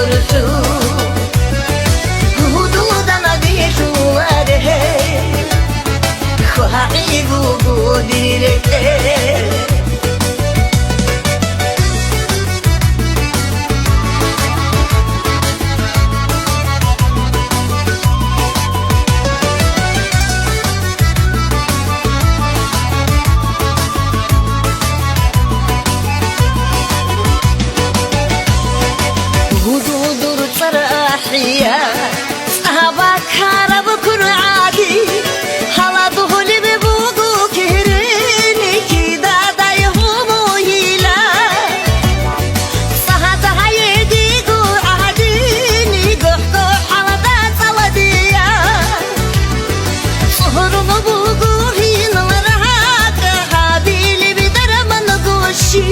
duruşu hududana dişuare Khwahi bu direke صراحية صحابك هرب كرعادي حلا دهولي ببوغو كهريني كيدا دايهم ويلا صحات هايدي قو عاديني قحقو حلا دا صلدية صهر مبوغو هين ورهاك حابيلي بدرمان قوشي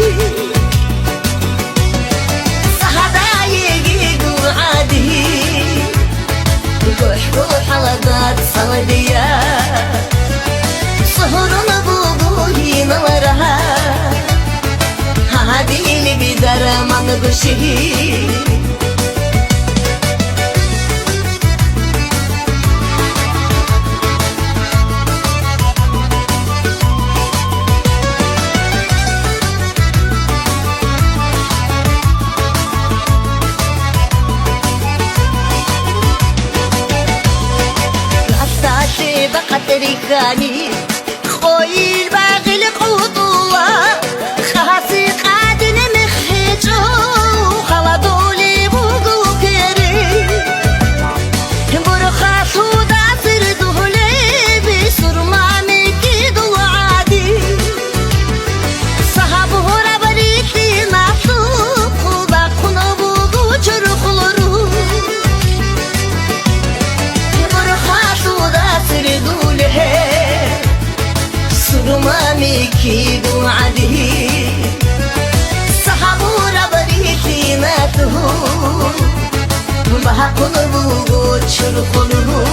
حلقات صلدية صهرنا بوبوهي نورها هادي اللي بدر من قشي ريكاني خويل باغي القطوة خاصي قادن مخيجو خلطولي بوقو كيري برخاص ودا سردولي بسر مامي كيدو عادي صحابه ربريتي ناسوق باقنا بوقو جرخلرو برخاص ودا سردولي مامي كيدو عدي صحابورا بريتي ماتو بها قلبو شرقلو